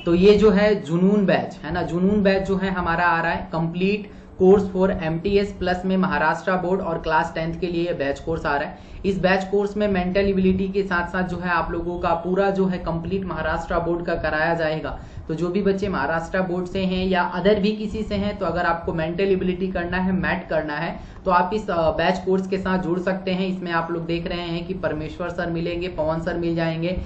तो ये जो है जुनून बैच है ना, जुनून बैच जो है हमारा आ रहा है complete course for MTS plus में महाराष्ट्र बोर्ड और क्लास 10th के लिए ये बैच कोर्स आ रहा है। इस बैच कोर्स में मेंटल एबिलिटी के साथ साथ जो है आप लोगों का पूरा जो है कंप्लीट महाराष्ट्र बोर्ड का कराया जाएगा। तो जो भी बच्चे महाराष्ट्र बोर्ड से हैं या अदर भी किसी से हैं, तो अगर आपको मेंटल एबिलिटी करना है, मैट करना है, तो आप इस बैच कोर्स के साथ जुड़ सकते हैं। इसमें आप लोग देख रहे हैं कि परमेश्वर सर मिलेंगे, पवन सर मिल जाएंगे,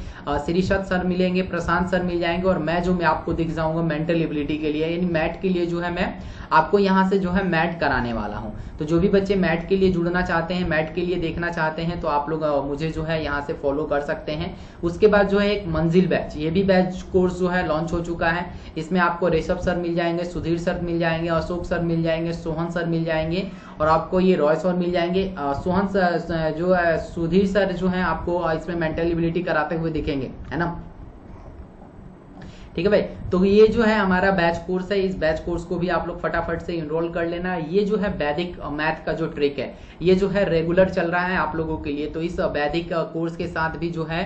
श्रीशत सर मिलेंगे, प्रशांत सर मिल जाएंगे और मैं आपको दिख जाऊंगा मेंटल एबिलिटी के लिए, यानी मैट के लिए जो है मैं आपको यहाँ से जो है मैट कराने वाला हूँ। तो जो भी बच्चे मैट के लिए जुड़ना चाहते हैं, मैट के लिए देखना चाहते हैं, तो आप लोग मुझे जो है यहाँ से फॉलो कर सकते हैं। उसके बाद जो है एक मंजिल बैच, ये भी बैच कोर्स जो है लॉन्च हो चुका है। इसमें आपको ऋषभ सर मिल जाएंगे, सुधीर सर मिल जाएंगे, अशोक सर मिल जाएंगे, सोहन सर मिल जाएंगे और आपको ये रॉय सर मिल जाएंगे। सोहन सर जो है, सुधीर सर जो है आपको इसमें मेंटल एबिलिटी कराते हुए दिखेंगे, है ना। ठीक है भाई, तो ये जो है हमारा बैच कोर्स है। इस बैच कोर्स को भी आप लोग फटाफट से इनरोल कर लेना। ये जो है वैदिक मैथ का जो ट्रिक है, ये जो है रेगुलर चल रहा है आप लोगों के लिए, तो इस वैदिक कोर्स के साथ भी जो है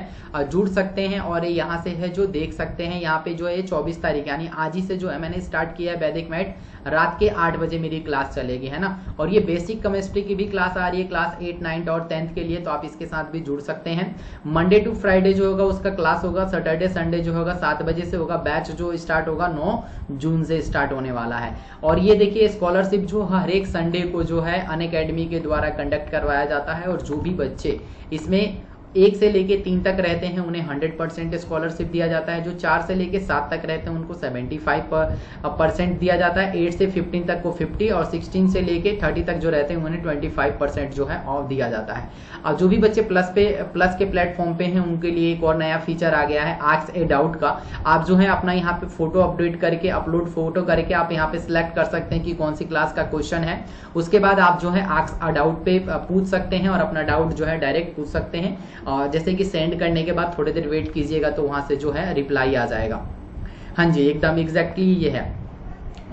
जुड़ सकते हैं और यहाँ से है जो देख सकते हैं। यहाँ पे जो है 24 तारीख यानी आज ही से जो है मैंने स्टार्ट किया है वैदिक मैथ, रात के 8 बजे मेरी क्लास चलेगी, है ना। और ये बेसिक केमिस्ट्री की भी क्लास आ रही है, क्लास 8, 9 और 10th के लिए, तो आप इसके साथ भी जुड़ सकते हैं। मंडे टू फ्राइडे जो होगा उसका क्लास होगा, सैटरडे संडे जो होगा 7 बजे से होगा। बैच जो स्टार्ट होगा 9 जून से स्टार्ट होने वाला है। और ये देखिए स्कॉलरशिप जो हर एक संडे को जो है अनअकैडमी के द्वारा कंडक्ट करवाया जाता है और जो भी बच्चे इसमें 1 से लेके 3 तक रहते हैं उन्हें 100% स्कॉलरशिप दिया जाता है। जो 4 से लेके 7 तक रहते हैं उनको 75% दिया जाता है। 8 से 15 तक को 50 और 16 से लेके 30 तक जो रहते हैं उन्हें 25% जो है ऑफ दिया जाता है। अब जो भी बच्चे प्लस के प्लेटफॉर्म पे हैं उनके लिए एक और नया फीचर आ गया है, आस्क ए डाउट का। आप जो है अपना यहाँ पे फोटो अपडेट करके, अपलोड फोटो करके आप यहाँ पे सिलेक्ट कर सकते हैं कि कौन सी क्लास का क्वेश्चन है। उसके बाद आप जो है आस्क अ डाउट पे पूछ सकते हैं और अपना डाउट जो है डायरेक्ट पूछ सकते हैं। जैसे कि सेंड करने के बाद थोड़ी देर वेट कीजिएगा तो वहां से जो है रिप्लाई आ जाएगा। हाँ जी, एकदम एग्जैक्टली ये है।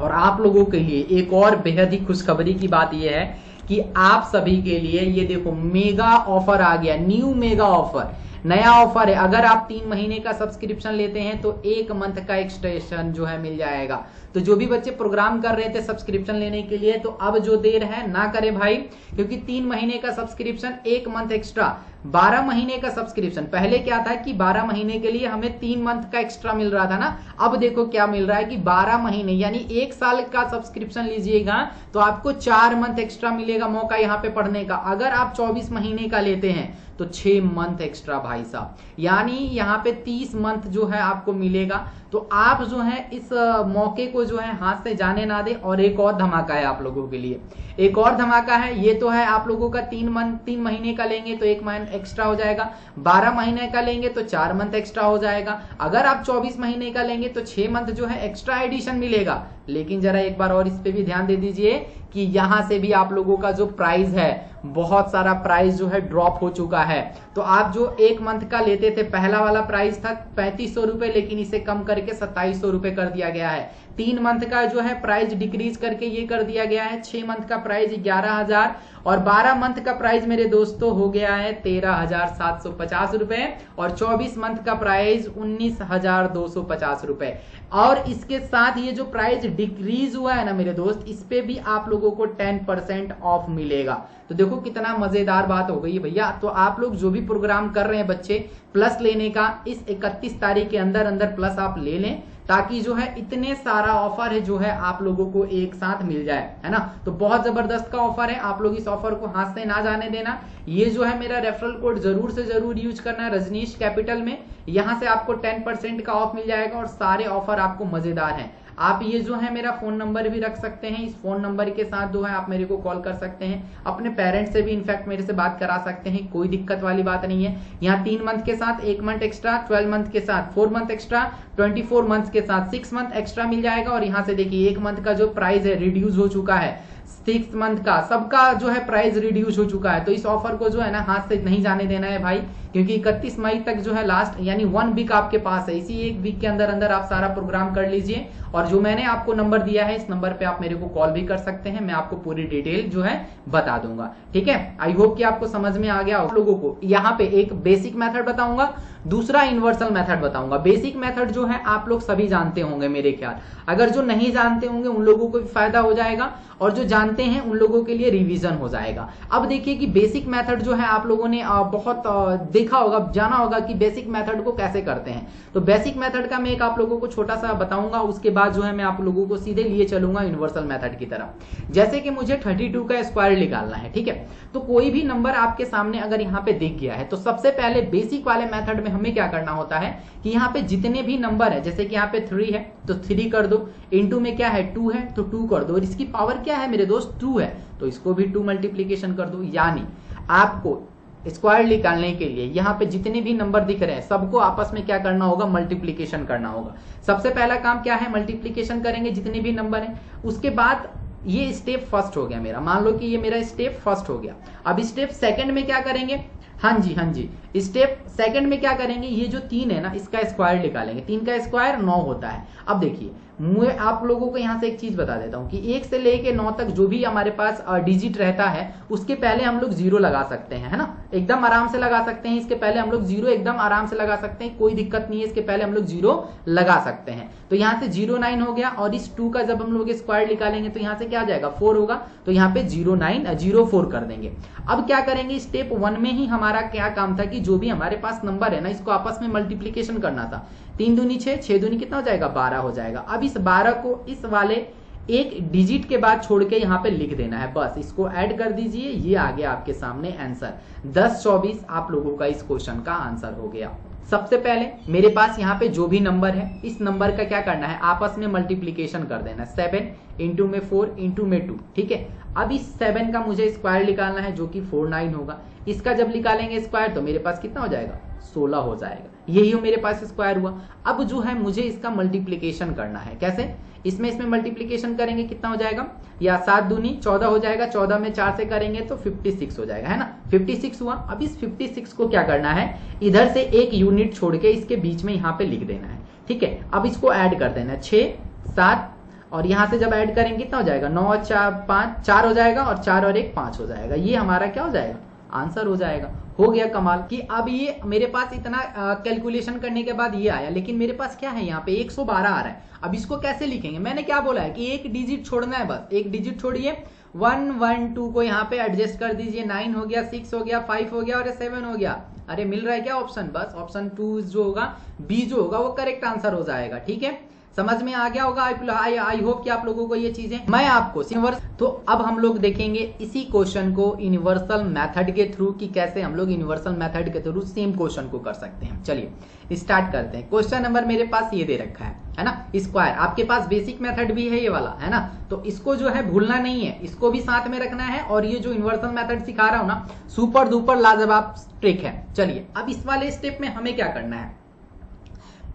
और आप लोगों के लिए एक और बेहद ही खुशखबरी की बात यह है कि आप सभी के लिए ये देखो मेगा ऑफर आ गया, न्यू मेगा ऑफर, नया ऑफर है। अगर आप 3 महीने का सब्सक्रिप्शन लेते हैं तो 1 मंथ का एक्सटेंशन जो है मिल जाएगा। तो जो भी बच्चे प्रोग्राम कर रहे थे सब्सक्रिप्शन लेने के लिए, तो अब जो देर है ना करें भाई, क्योंकि 3 महीने का सब्सक्रिप्शन 1 मंथ एक्स्ट्रा, 12 महीने का सब्सक्रिप्शन। पहले क्या था कि 12 महीने के लिए हमें 3 मंथ का एक्स्ट्रा मिल रहा था ना, अब देखो क्या मिल रहा है कि 12 महीने यानी 1 साल का सब्सक्रिप्शन लीजिएगा तो आपको 4 मंथ एक्स्ट्रा मिलेगा मौका यहाँ पे पढ़ने का। अगर आप 24 महीने का लेते हैं तो 6 मंथ एक्स्ट्रा भाई साहब, यानी यहाँ पे 30 मंथ जो है आपको मिलेगा। तो आप जो है इस मौके को जो है हाथ से जाने ना दे। और एक और धमाका है आप लोगों के लिए, एक और धमाका है। ये तो है आप लोगों का 3 महीने का लेंगे तो 1 मंथ एक्स्ट्रा हो जाएगा, 12 महीने का लेंगे तो 4 मंथ एक्स्ट्रा हो जाएगा, अगर आप 24 महीने का लेंगे तो 6 मंथ जो है एक्स्ट्रा एडिशन मिलेगा। लेकिन जरा एक बार और इस पे भी ध्यान दे दीजिए कि यहां से भी आप लोगों का जो प्राइस है, बहुत सारा प्राइस जो है ड्रॉप हो चुका है। तो आप जो 1 मंथ का लेते थे, पहला वाला प्राइस था 3500 रुपए, लेकिन इसे कम करके 2700 रुपए कर दिया गया है। 3 मंथ का जो है प्राइस डिक्रीज करके ये कर दिया गया है 6 मंथ का प्राइस 11,000 और 12 मंथ का प्राइस मेरे दोस्तों हो गया है 13,750 रुपए और 24 मंथ का प्राइस 19,250 रुपए। और इसके साथ ये जो प्राइस डिक्रीज हुआ है ना मेरे दोस्त, इस पे भी आप लोगों को 10% ऑफ मिलेगा। तो देखो कितना मजेदार बात हो गई भैया। तो आप लोग जो भी प्रोग्राम कर रहे हैं बच्चे प्लस लेने का, इस 31 तारीख के अंदर अंदर प्लस आप ले लें, ताकि जो है इतने सारा ऑफर है जो है आप लोगों को एक साथ मिल जाए, है ना। तो बहुत जबरदस्त का ऑफर है, आप लोग इस ऑफर को हाथ से ना जाने देना। ये जो है मेरा रेफरल कोड जरूर से जरूर यूज करना है, रजनीश कैपिटल में। यहां से आपको 10% का ऑफ मिल जाएगा और सारे ऑफर आपको मजेदार हैं। आप ये जो है मेरा फोन नंबर भी रख सकते हैं, इस फोन नंबर के साथ जो है आप मेरे को कॉल कर सकते हैं, अपने पेरेंट्स से भी इनफैक्ट मेरे से बात करा सकते हैं, कोई दिक्कत वाली बात नहीं है। यहाँ 3 मंथ के साथ 1 मंथ एक्स्ट्रा, 12 मंथ के साथ 4 मंथ एक्स्ट्रा, 24 मंथ के साथ 6 मंथ एक्स्ट्रा मिल जाएगा। और यहाँ से देखिए 1 मंथ का जो प्राइस है रिड्यूस हो चुका है, 6 मंथ का सबका जो है प्राइस रिड्यूस हो चुका है। तो इस ऑफर को जो है ना हाथ से नहीं जाने देना है भाई, क्योंकि 31 मई तक जो है लास्ट, यानी 1 वीक आपके पास है। इसी 1 वीक के अंदर अंदर आप सारा प्रोग्राम कर लीजिए। और जो मैंने आपको नंबर दिया है इस नंबर पे आप मेरे को कॉल भी कर सकते हैं, मैं आपको पूरी डिटेल जो है बता दूंगा। ठीक है, आई होप कि आपको समझ में आ गया। आप लोगों को यहाँ पे एक बेसिक मेथड बताऊंगा दूसरा इन्वर्सल मेथड बताऊंगा। बेसिक मेथड जो है आप लोग सभी जानते होंगे मेरे ख्याल, अगर जो नहीं जानते होंगे उन लोगों को भी फायदा हो जाएगा और जो जानते हैं उन लोगों के लिए रिवीजन हो जाएगा। अब देखिए कि बेसिक मेथड जो है आप लोगों ने बहुत देखा होगा, जाना होगा कि बेसिक मेथड को कैसे करते हैं। तो बेसिक मेथड का मैं एक आप लोगों को छोटा सा बताऊंगा, उसके बाद जो है मैं आप लोगों को सीधे लिए चलूंगा यूनिवर्सल मेथड की तरफ। जैसे कि मुझे 32 का स्क्वायर निकालना है, ठीक है। तो कोई भी नंबर आपके सामने अगर यहाँ पे दिख गया है तो सबसे पहले बेसिक वाले मेथड में हमें क्या करना होता है कि यहाँ पे जितने भी नंबर है, जैसे कि यहाँ पे 3 है तो 3 कर दो, इनटू में क्या है 2 है तो 2 कर दो, और इसकी पावर क्या है मेरे दोस्त 2 है तो इसको भी 2 मल्टीप्लीकेशन कर दो। यानी आपको स्क्वायर निकालने के लिए यहाँ पे जितने भी नंबर दिख रहे हैं सबको आपस में क्या करना होगा, मल्टीप्लीकेशन करना होगा। सबसे पहला काम क्या है, मल्टीप्लीकेशन करेंगे जितने भी नंबर हैं। उसके बाद ये स्टेप फर्स्ट हो गया मेरा, मान लो कि ये मेरा स्टेप फर्स्ट हो गया। अब स्टेप सेकंड में क्या करेंगे, हाँ जी, स्टेप सेकंड में क्या करेंगे, ये जो 3 है ना इसका स्क्वायर निकालेंगे। 3 का स्क्वायर 9 होता है। अब देखिए मैं आप लोगों को यहाँ से एक चीज बता देता हूँ कि 1 से लेके 9 तक जो भी हमारे पास डिजिट रहता है उसके पहले हम लोग 0 लगा सकते हैं, है ना, एकदम आराम से लगा सकते हैं। इसके पहले हम लोग 0 एकदम आराम से लगा सकते हैं, कोई दिक्कत नहीं है, इसके पहले हम लोग 0 लगा सकते हैं। तो यहाँ से 09 हो गया, और इस 2 का जब हम लोग स्क्वायर निकालेंगे तो यहाँ से क्या आ जाएगा 4 होगा, तो यहाँ पे 04 कर देंगे। अब क्या करेंगे, स्टेप 1 में ही हमारा क्या काम था कि जो भी हमारे पास नंबर है ना इसको आपस में मल्टीप्लीकेशन करना था। 3 दूनी 6, 6 दूनी कितना हो जाएगा 12 हो जाएगा। अब इस 12 को इस वाले एक डिजिट के बाद छोड़ के यहाँ पे लिख देना है, बस इसको ऐड कर दीजिए, ये आ गया आपके सामने आंसर। 10-24 आप लोगों का इस क्वेश्चन का आंसर हो गया। सबसे पहले मेरे पास यहाँ पे जो भी नंबर है इस नंबर का क्या करना है, आपस में मल्टीप्लीकेशन कर देना। 7 इंटू में 4 इंटू में 2, ठीक है। अब इस 7 का मुझे स्क्वायर निकालना है जो कि 49 होगा। इसका जब निकालेंगे स्क्वायर तो मेरे पास कितना हो जाएगा 16 हो जाएगा, यही हो मेरे पास स्क्वायर हुआ। अब जो है मुझे इसका मल्टीप्लीकेशन करना है, कैसे, इसमें मल्टीप्लीकेशन करेंगे कितना हो जाएगा, या 7 दूनी 14 हो जाएगा, 14 में 4 से करेंगे तो 56 हो जाएगा, है ना, 56 हुआ। अब इस 56 को क्या करना है, इधर से एक यूनिट छोड़ के इसके बीच में यहाँ पे लिख देना है, ठीक है। अब इसको ऐड कर देना है 6, 7, और यहाँ से जब ऐड करेंगे कितना हो जाएगा 9, 4, 5, 4 हो जाएगा, और 4 और 1 5 हो जाएगा। ये हमारा क्या हो जाएगा, आंसर हो जाएगा। हो गया कमाल कि अब ये मेरे पास इतना कैलकुलेशन करने के बाद ये आया, लेकिन मेरे पास क्या है यहाँ पे 112 आ रहा है। अब इसको कैसे लिखेंगे, मैंने क्या बोला है कि एक डिजिट छोड़ना है, बस एक डिजिट छोड़िए। 1, 1, 2 को यहाँ पे एडजस्ट कर दीजिए, 9 हो गया, 6 हो गया, 5 हो गया और 7 हो गया। अरे मिल रहा है क्या ऑप्शन, बस ऑप्शन 2 जो होगा, बी जो होगा वो करेक्ट आंसर हो जाएगा, ठीक है। समझ में आ गया होगा, आई होप कि आप लोगों को ये चीजें मैं आपको तो अब हम लोग देखेंगे इसी क्वेश्चन को यूनिवर्सल मेथड के थ्रू कि कैसे हम लोग यूनिवर्सल मेथड के थ्रू सेम क्वेश्चन को कर सकते हैं। चलिए स्टार्ट करते हैं। क्वेश्चन नंबर मेरे पास ये दे रखा है ना, स्क्वायर। आपके पास बेसिक मेथड भी है ये वाला, है ना, तो इसको जो है भूलना नहीं है, इसको भी साथ में रखना है। और ये जो यूनिवर्सल मेथड सिखा रहा हूं ना, सुपर डुपर लाजवाब ट्रिक है। चलिए अब इस वाले स्टेप में हमें क्या करना है,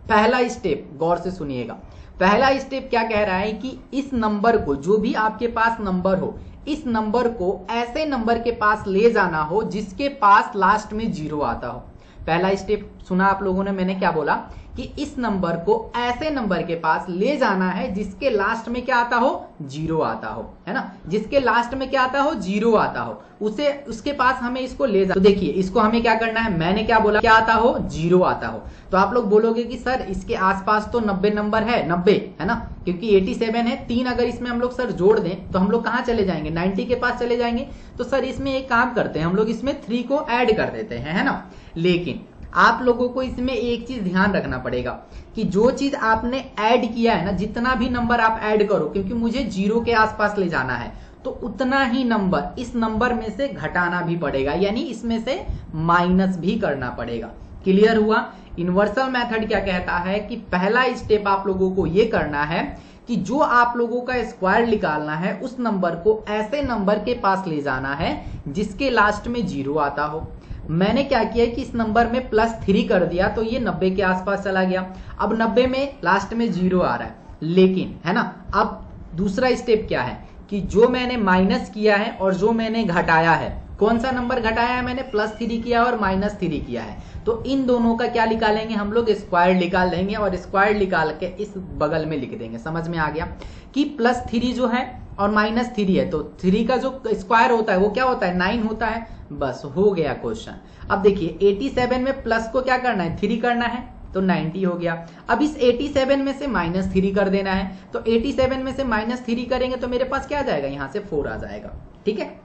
पहला स्टेप गौर से सुनिएगा। पहला स्टेप क्या कह रहा है कि इस नंबर को, जो भी आपके पास नंबर हो, इस नंबर को ऐसे नंबर के पास ले जाना हो जिसके पास लास्ट में 0 आता हो। पहला स्टेप सुना आप लोगों ने, मैंने क्या बोला कि इस नंबर को ऐसे नंबर के पास ले जाना है जिसके लास्ट में क्या आता हो 0 आता हो, है ना, जिसके लास्ट में क्या आता हो 0 आता हो, उसे उसके पास हमें इसको ले जाना। तो देखिए इसको हमें क्या करना है, मैंने क्या बोला, क्या आता हो 0 आता हो। तो आप लोग बोलोगे कि सर इसके आसपास तो 90 नंबर है, 90 है ना, क्योंकि 87 है, 3 अगर इसमें हम लोग सर जोड़ दें तो हम लोग कहां चले जाएंगे 90 के पास चले जाएंगे। तो सर इसमें एक काम करते हैं, हम लोग इसमें 3 को ऐड कर देते हैं, है ना। लेकिन आप लोगों को इसमें एक चीज ध्यान रखना पड़ेगा कि जो चीज आपने ऐड किया है ना, जितना भी नंबर आप ऐड करो, क्योंकि मुझे 0 के आसपास ले जाना है, तो उतना ही नंबर इस नंबर में से घटाना भी पड़ेगा, यानी इसमें से माइनस भी करना पड़ेगा। क्लियर हुआ। यूनिवर्सल मेथड क्या कहता है कि पहला स्टेप आप लोगों को यह करना है कि जो आप लोगों का स्क्वायर निकालना है उस नंबर को ऐसे नंबर के पास ले जाना है जिसके लास्ट में 0 आता हो। मैंने क्या किया कि इस नंबर में +3 कर दिया तो ये 90 के आसपास चला गया। अब 90 में लास्ट में 0 आ रहा है, लेकिन है ना, अब दूसरा स्टेप क्या है कि जो मैंने माइनस किया है और जो मैंने घटाया है कौन सा नंबर घटाया है मैंने, +3 किया और -3 किया है। तो इन दोनों का क्या निकालेंगे हम लोग, स्क्वायर निकाल लेंगे और स्क्वायर निकाल के इस बगल में लिख देंगे। समझ में आ गया कि +3 जो है और -3 है, तो 3 का जो स्क्वायर होता है वो क्या होता है, 9 होता है। बस हो गया क्वेश्चन। अब देखिए 87 में प्लस को क्या करना है, 3 करना है, तो 90 हो गया। अब इस 87 में से -3 कर देना है, तो 87 में से -3 करेंगे तो मेरे पास क्या आ जाएगा, यहां से 4 आ जाएगा। ठीक है,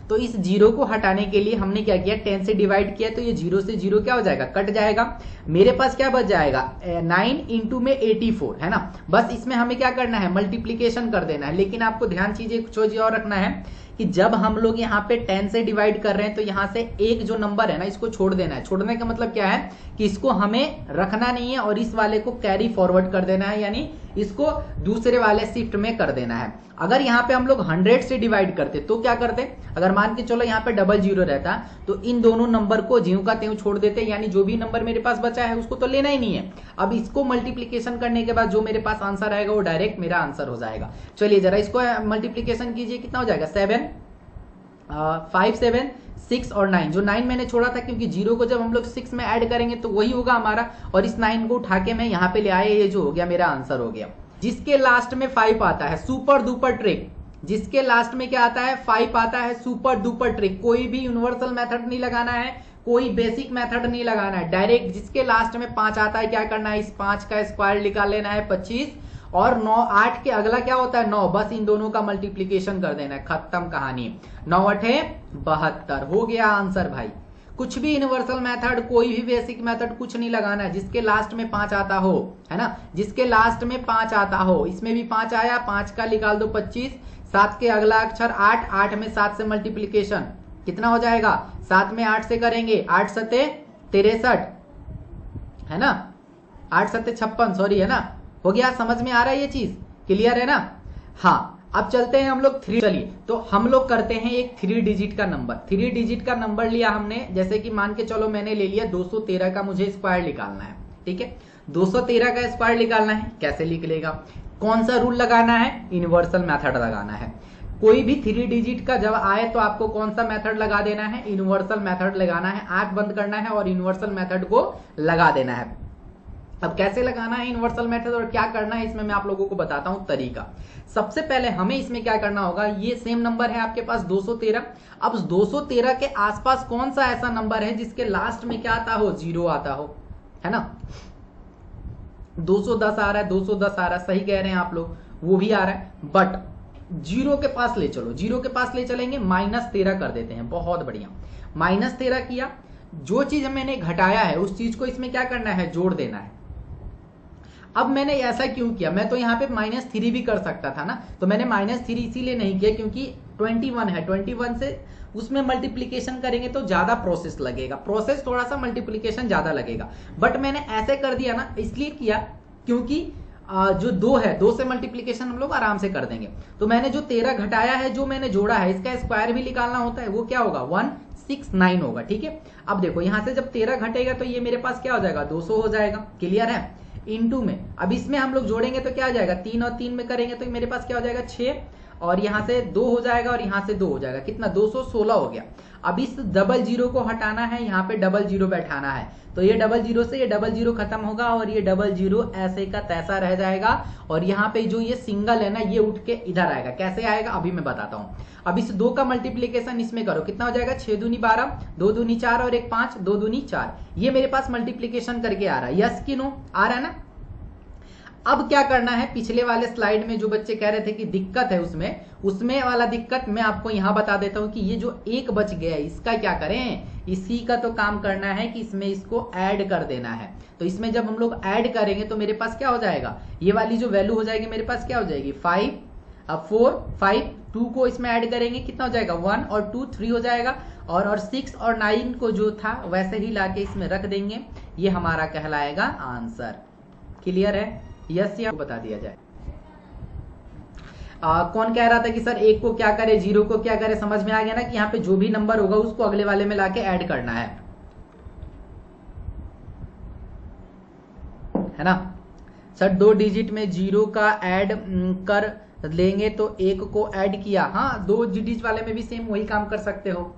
तो इस 0 को हटाने के लिए हमने क्या किया, 10 से डिवाइड किया, तो ये 0 से 0 क्या हो जाएगा, कट जाएगा। मेरे पास क्या बच जाएगा, 9 इंटू में 84 है ना। बस इसमें हमें क्या करना है, मल्टीप्लीकेशन कर देना है। लेकिन आपको ध्यान चीजें कुछ चीज और रखना है कि जब हम लोग यहाँ पे 10 से डिवाइड कर रहे हैं तो यहाँ से एक जो नंबर है ना, इसको छोड़ देना है। छोड़ने का मतलब क्या है कि इसको हमें रखना नहीं है और इस वाले को कैरी फॉरवर्ड कर देना है, यानी इसको दूसरे वाले शिफ्ट में कर देना है। अगर यहाँ पे हम लोग 100 से डिवाइड करते तो क्या करते, अगर मान के चलो यहाँ पे 00 रहता तो इन दोनों नंबर को ज्यों का त्यों छोड़ देते, यानी जो भी नंबर मेरे पास बचा है उसको तो लेना ही नहीं है। अब इसको मल्टीप्लीकेशन करने के बाद जो मेरे पास आंसर आएगा वो डायरेक्ट मेरा आंसर हो जाएगा। चलिए जरा इसको मल्टीप्लीकेशन कीजिए, कितना हो जाएगा, 7 5 7 6 और 9। जो 9 मैंने छोड़ा था क्योंकि 0 को जब हम लोग 6 में ऐड करेंगे तो वही होगा हमारा, और इस 9 को उठा के मैं यहाँ पे ले आया, ये जो हो गया मेरा आंसर हो गया। जिसके लास्ट में 5 आता है, सुपर डुपर ट्रिक, जिसके लास्ट में क्या आता है, 5 आता है, सुपर डुपर ट्रिक। कोई भी यूनिवर्सल मेथड नहीं लगाना है, कोई बेसिक मेथड नहीं लगाना है, डायरेक्ट जिसके लास्ट में 5 आता है क्या करना है, इस 5 का स्क्वायर निकाल लेना है 25, और 9 8 के अगला क्या होता है 9, बस इन दोनों का मल्टीप्लीकेशन कर देना है, खत्म कहानी। 9 8 72 हो गया आंसर भाई। कुछ भी यूनिवर्सल मेथड, कोई भी बेसिक मेथड कुछ नहीं लगाना है, जिसके लास्ट में 5 आता हो, है ना, जिसके लास्ट में 5 आता हो। इसमें भी 5 आया, 5 का निकाल दो 25, 7 के अगला अक्षर 8, 8 में 7 से मल्टीप्लीकेशन कितना हो जाएगा, 7 में 8 से करेंगे 8 सत्ते 63 है ना, 8 सत्ते 56 सॉरी, है ना। हो गया, समझ में आ रहा है ये चीज, क्लियर है ना। हाँ, अब चलते हैं हम लोग 3। चलिए तो हम लोग करते हैं एक 3 डिजिट का नंबर। 3 डिजिट का नंबर लिया हमने, जैसे कि मान के चलो मैंने ले लिया 213 का मुझे स्क्वायर निकालना है। ठीक है, 213 का स्क्वायर निकालना है, कैसे लिख लेगा, कौन सा रूल लगाना है, यूनिवर्सल मेथड लगाना है। कोई भी 3 डिजिट का जब आए तो आपको कौन सा मेथड लगा देना है, यूनिवर्सल मेथड लगाना है। आंख बंद करना है और यूनिवर्सल मेथड को लगा देना है। अब कैसे लगाना है यूनिवर्सल मेथड और क्या करना है, इसमें मैं आप लोगों को बताता हूं तरीका। सबसे पहले हमें इसमें क्या करना होगा, ये सेम नंबर है आपके पास 213। अब 213 के आसपास कौन सा ऐसा नंबर है जिसके लास्ट में क्या आता हो, 0 आता हो, है ना। 210 आ रहा है, 210 आ रहा है, सही कह रहे हैं आप लोग, वो भी आ रहा है, बट 0 के पास ले चलो, 0 के पास ले चलेंगे, -13 कर देते हैं। बहुत बढ़िया, -13 किया। जो चीज मैंने घटाया है उस चीज को इसमें क्या करना है, जोड़ देना है। अब मैंने ऐसा क्यों किया, मैं तो यहाँ पे -3 भी कर सकता था ना, तो मैंने -3 इसीलिए नहीं किया क्योंकि 21 है, 21 से उसमें मल्टीप्लीकेशन करेंगे तो ज्यादा प्रोसेस लगेगा, प्रोसेस थोड़ा सा मल्टीप्लीकेशन ज्यादा लगेगा। बट मैंने ऐसे कर दिया ना, इसलिए किया क्योंकि जो 2 है, 2 से मल्टीप्लीकेशन हम लोग आराम से कर देंगे। तो मैंने जो 13 घटाया है, जो मैंने जोड़ा है, इसका स्क्वायर भी निकालना होता है, वो क्या होगा 169 होगा। ठीक है, अब देखो यहाँ से जब 13 घटेगा तो ये मेरे पास क्या हो जाएगा, 200 हो जाएगा, क्लियर है। इनटू में अब इसमें हम लोग जोड़ेंगे तो क्या आ जाएगा, 3 और 3 में करेंगे तो मेरे पास क्या हो जाएगा 6, और यहाँ से 2 हो जाएगा और यहाँ से 2 हो जाएगा, कितना 216 हो गया। अब इस 00 को हटाना है, यहाँ पे 00 बैठाना है, तो ये 00 से ये 00 खत्म होगा और ये 00 ऐसे का तैसा रह जाएगा। और यहाँ पे जो ये सिंगल है ना, ये उठ के इधर आएगा। कैसे आएगा अभी मैं बताता हूँ। अब इस 2 का मल्टीप्लीकेशन इसमें करो, कितना हो जाएगा, 6 दूनी 12, 2 दूनी 4 और 1 5, 2 दूनी 4। ये मेरे पास मल्टीप्लीकेशन करके आ रहा है, यस कि नो, आ रहा है ना। अब क्या करना है, पिछले वाले स्लाइड में जो बच्चे कह रहे थे कि दिक्कत है उसमें वाला दिक्कत मैं आपको यहां बता देता हूं कि ये जो 1 बच गया है इसका क्या करें, इसी का तो काम करना है कि इसमें इसको ऐड कर देना है। तो इसमें जब हम लोग ऐड करेंगे तो मेरे पास क्या हो जाएगा, ये वाली जो वैल्यू हो जाएगी मेरे पास क्या हो जाएगी 5, अब 4 5 2 को इसमें ऐड करेंगे, कितना हो जाएगा 1 और 2 3 हो जाएगा, और 6 और 9 को जो था वैसे ही लाके इसमें रख देंगे, ये हमारा कहलाएगा आंसर। क्लियर है, यस या बता दिया जाए। कौन कह रहा था कि सर 1 को क्या करे, 0 को क्या करे, समझ में आ गया ना कि यहाँ पे जो भी नंबर होगा उसको अगले वाले में लाके ऐड करना है ना। सर 2 डिजिट में 0 का ऐड कर लेंगे तो एक को ऐड किया, हाँ 2 डिजिट वाले में भी सेम वही काम कर सकते हो,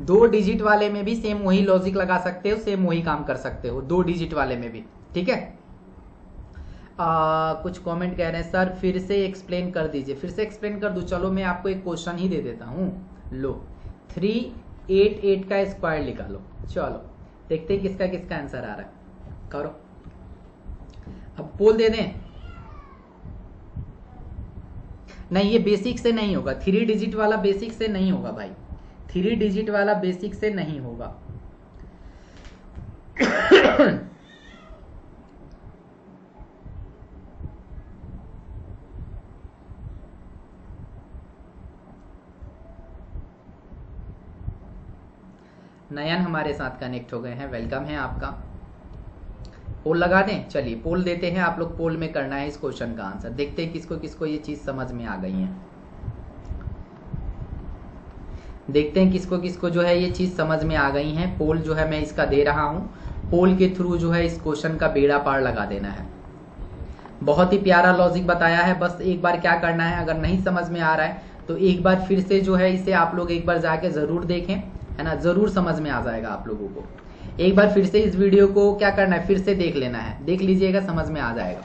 2 डिजिट वाले में भी सेम वही लॉजिक लगा सकते हो, सेम वही काम कर सकते हो 2 डिजिट वाले में भी, ठीक है। कुछ कमेंट कह रहे हैं सर फिर से एक्सप्लेन कर दीजिए, फिर से एक्सप्लेन कर दूं, चलो मैं आपको एक क्वेश्चन ही दे देता हूं, लो 388 का स्क्वायर निकालो, चलो देखते हैं किसका किसका आंसर आ रहा है, करो। अब पोल दे दें, नहीं ये बेसिक से नहीं होगा, 3 डिजिट वाला बेसिक से नहीं होगा भाई, 3 डिजिट वाला बेसिक से नहीं होगा। नयन हमारे साथ कनेक्ट हो गए हैं, वेलकम है आपका। पोल लगा दें, चलिए पोल देते हैं, आप लोग पोल में करना है इस क्वेश्चन का आंसर, देखते हैं किसको किसको ये चीज समझ में आ गई है, देखते हैं किसको किसको जो है ये चीज समझ में आ गई है। पोल जो है मैं इसका दे रहा हूं, पोल के थ्रू जो है इस क्वेश्चन का बेड़ा पार लगा देना है। बहुत ही प्यारा लॉजिक बताया है, बस एक बार क्या करना है, अगर नहीं समझ में आ रहा है तो एक बार फिर से जो है इसे आप लोग एक बार जाके जरूर देखें, है ना, जरूर समझ में आ जाएगा आप लोगों को। एक बार फिर से इस वीडियो को क्या करना है, फिर से देख लेना है, देख लीजिएगा समझ में आ जाएगा,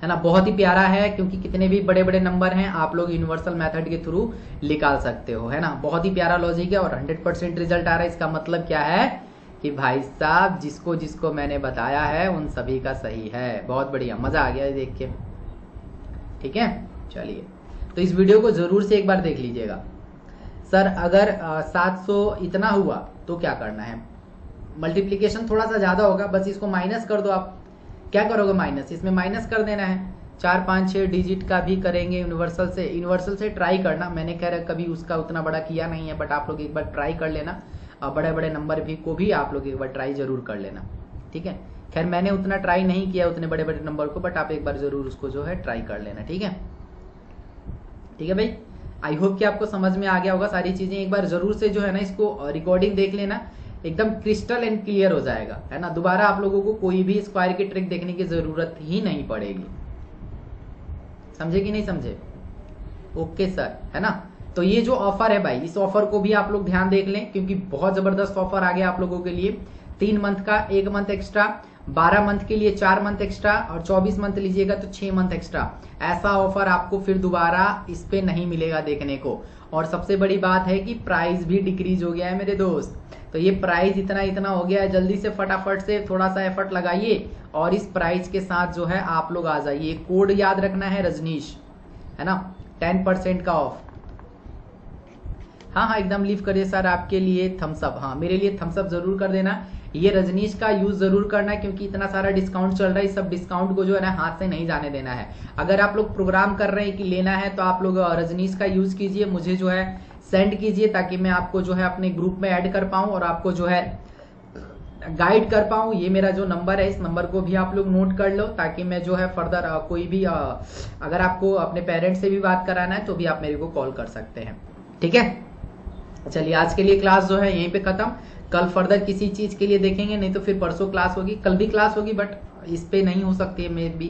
है ना। बहुत ही प्यारा है, क्योंकि कितने भी बड़े बड़े नंबर हैं आप लोग यूनिवर्सल मेथड के थ्रू निकाल सकते हो, है ना। बहुत ही प्यारा लॉजिक है और 100% रिजल्ट आ रहा है। इसका मतलब क्या है कि भाई साहब जिसको जिसको मैंने बताया है उन सभी का सही है। बहुत बढ़िया, मजा आ गया देख के, ठीक है। चलिए तो इस वीडियो को जरूर से एक बार देख लीजिएगा। सर अगर 700 इतना हुआ तो क्या करना है, मल्टीप्लीकेशन थोड़ा सा ज्यादा होगा, बस इसको माइनस कर दो। आप क्या करोगे, माइनस, इसमें माइनस कर देना है। 4 5 6 डिजिट का भी करेंगे यूनिवर्सल से, यूनिवर्सल से ट्राई करना, मैंने खैर कभी उसका उतना बड़ा किया नहीं है, बट आप लोग एक बार ट्राई कर लेना, बड़े बड़े नंबर भी को भी आप लोग एक बार ट्राई जरूर कर लेना, ठीक है। खैर मैंने उतना ट्राई नहीं किया उतने बड़े बड़े नंबर को, बट आप एक बार जरूर उसको जो है ट्राई कर लेना, ठीक है। ठीक है भाई, आई होप कि आपको समझ में आ गया होगा सारी चीजें। एक बार जरूर से जो है ना इसको रिकॉर्डिंग देख लेना, एकदम क्रिस्टल एंड क्लियर हो जाएगा, है ना। दोबारा आप लोगों को कोई भी स्क्वायर की ट्रिक देखने की जरूरत ही नहीं पड़ेगी, समझे कि नहीं समझे। ओके सर, है ना। तो ये जो ऑफर है भाई, इस ऑफर को भी आप लोग ध्यान देख लें, क्योंकि बहुत जबरदस्त ऑफर आ गया आप लोगों के लिए। 3 मंथ का 1 मंथ एक्स्ट्रा, 12 मंथ के लिए 4 मंथ एक्स्ट्रा, और 24 मंथ लीजिएगा तो 6 मंथ एक्स्ट्रा। ऐसा ऑफर आपको फिर दोबारा इस पे नहीं मिलेगा देखने को। और सबसे बड़ी बात है कि प्राइस भी डिक्रीज हो गया है मेरे दोस्त। तो ये प्राइस इतना इतना हो गया है, जल्दी से फटाफट से थोड़ा सा एफर्ट लगाइए और इस प्राइस के साथ जो है आप लोग आ जाइए। कोड याद रखना है रजनीश, है ना, 10% का ऑफ। हाँ हाँ एकदम लीव करिए सर, आपके लिए थम्सअप, हाँ मेरे लिए थम्सअप जरूर कर देना। ये रजनीश का यूज जरूर करना है, क्योंकि इतना सारा डिस्काउंट चल रहा है, इस सब डिस्काउंट को जो है ना हाथ से नहीं जाने देना है। अगर आप लोग प्रोग्राम कर रहे हैं कि लेना है तो आप लोग रजनीश का यूज कीजिए, मुझे जो है सेंड कीजिए, ताकि मैं आपको जो है अपने ग्रुप में ऐड कर पाऊं और आपको जो है गाइड कर पाऊं। ये मेरा जो नंबर है, इस नंबर को भी आप लोग नोट कर लो, ताकि मैं जो है फर्दर कोई भी अगर आपको अपने पेरेंट्स से भी बात कराना है तो भी आप मेरे को कॉल कर सकते हैं, ठीक है। चलिए आज के लिए क्लास जो है यहीं पे खत्म, कल फर्दर किसी चीज के लिए देखेंगे, नहीं तो फिर परसों क्लास होगी, कल भी क्लास होगी, बट इस पे नहीं हो सकती है मे भी,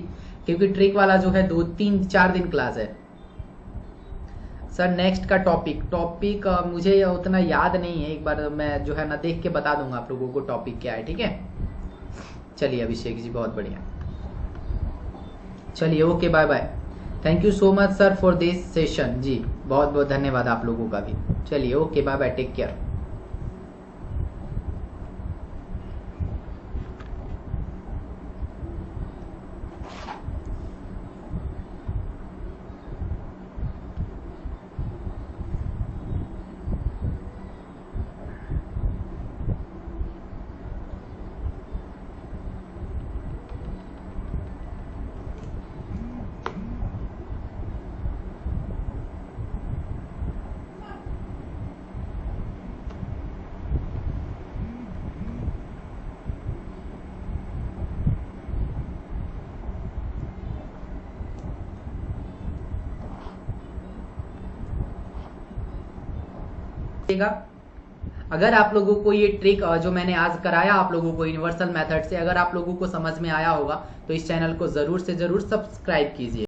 क्योंकि ट्रिक वाला जो है 2 3 4 दिन क्लास है। सर नेक्स्ट का टॉपिक मुझे उतना याद नहीं है, एक बार मैं जो है ना देख के बता दूंगा आप लोगों को टॉपिक क्या है, ठीक है। चलिए अभिषेक जी बहुत बढ़िया, चलिए okay bye bye, thank you so much sir for this session. जी बहुत बहुत धन्यवाद आप लोगों का भी। चलिए okay bye bye, take care. अगर आप लोगों को ये ट्रिक जो मैंने आज कराया आप लोगों को यूनिवर्सल मेथड से, अगर आप लोगों को समझ में आया होगा तो इस चैनल को जरूर से जरूर सब्सक्राइब कीजिए।